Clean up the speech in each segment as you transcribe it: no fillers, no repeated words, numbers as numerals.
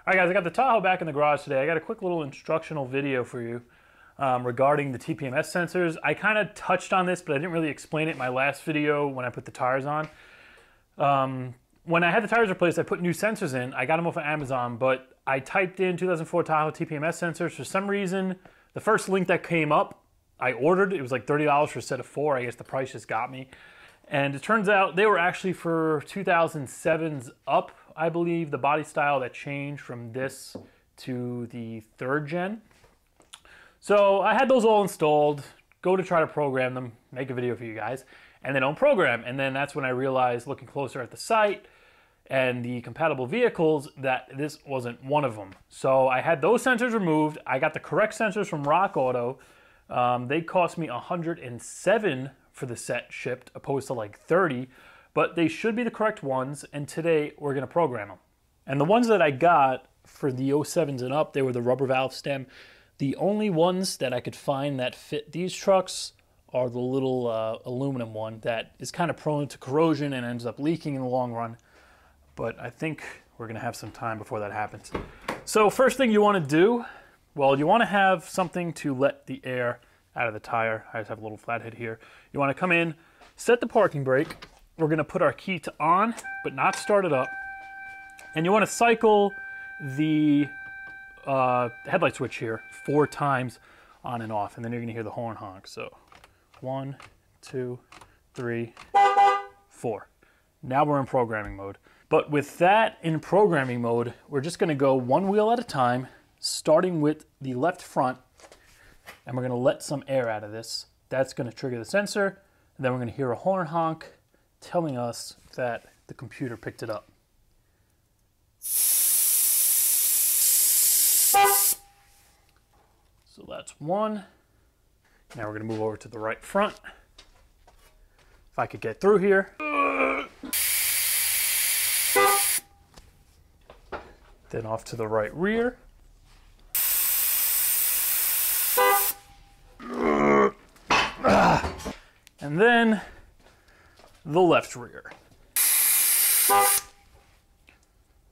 All right, guys, I got the Tahoe back in the garage today. I got a quick little instructional video for you regarding the TPMS sensors. I kind of touched on this, but I didn't really explain it in my last video when I put the tires on. When I had the tires replaced, I put new sensors in. I got them off of Amazon, but I typed in 2004 Tahoe TPMS sensors. For some reason, the first link that came up, I ordered. It was like $30 for a set of 4. I guess the price just got me. And it turns out they were actually for 2007's up, I believe, the body style that changed from this to the 3rd gen. So I had those all installed, go to try to program them, make a video for you guys, and they don't program. And then that's when I realized, looking closer at the site and the compatible vehicles, that this wasn't one of them. So I had those sensors removed. I got the correct sensors from Rockauto. They cost me $107 for the set shipped, opposed to like 30, but they should be the correct ones, and today we're gonna program them. And the ones that I got for the 07s and up, they were the rubber valve stem. The only ones that I could find that fit these trucks are the little aluminum one that is kind of prone to corrosion and ends up leaking in the long run. But I think we're gonna have some time before that happens. So first thing you wanna do, well, you wanna have something to let the air out of the tire. I just have a little flathead here. You want to come in, set the parking brake. We're going to put our key to on, but not start it up. And you want to cycle the headlight switch here 4 times on and off, and then you're going to hear the horn honk. So 1, 2, 3, 4. Now we're in programming mode. But with that in programming mode, we're just going to go one wheel at a time, starting with the left front. And we're going to let some air out of this. That's going to trigger the sensor, and then we're going to hear a horn honk telling us that the computer picked it up. So that's 1. Now we're going to move over to the right front. If I could get through here. Then off to the right rear. And then the left rear.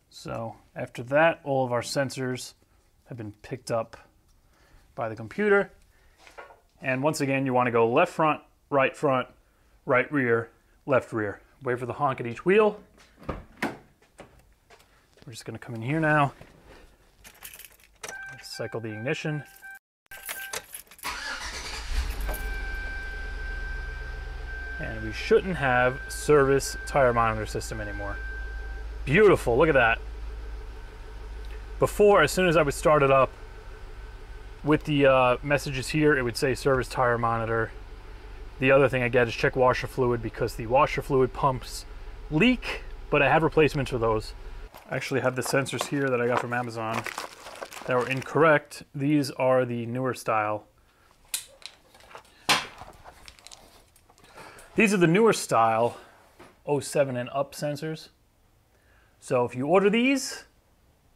So after that, all of our sensors have been picked up by the computer. And once again, you want to go left front, right rear, left rear. Wait for the honk at each wheel. We're just going to come in here now. Let's cycle the ignition. And we shouldn't have service tire monitor system anymore. Beautiful, look at that. Before, as soon as I would start it up, with the messages here, it would say service tire monitor. The other thing I get is check washer fluid, because the washer fluid pumps leak, but I have replacements for those. I actually have the sensors here that I got from Amazon that were incorrect. These are the newer style. These are the newer style 07 and up sensors. So if you order these,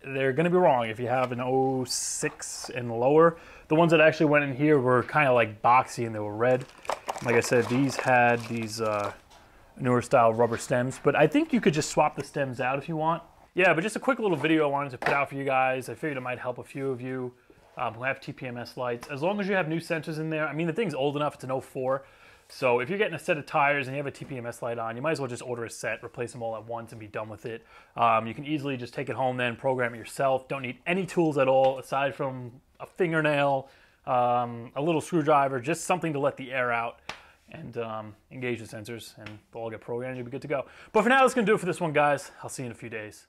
they're going to be wrong if you have an 06 and lower. The ones that actually went in here were kind of like boxy and they were red. Like I said, these had these newer style rubber stems, but I think you could just swap the stems out if you want. Yeah, but just a quick little video I wanted to put out for you guys. I figured it might help a few of you who have TPMS lights. As long as you have new sensors in there. I mean, the thing's old enough, it's an 04. So if you're getting a set of tires and you have a TPMS light on, you might as well just order a set, replace them all at once and be done with it. You can easily just take it home then, program it yourself. Don't need any tools at all aside from a fingernail, a little screwdriver, just something to let the air out and engage the sensors, and they'll all get programmed, you'll be good to go. But for now, that's gonna do it for this one, guys. I'll see you in a few days.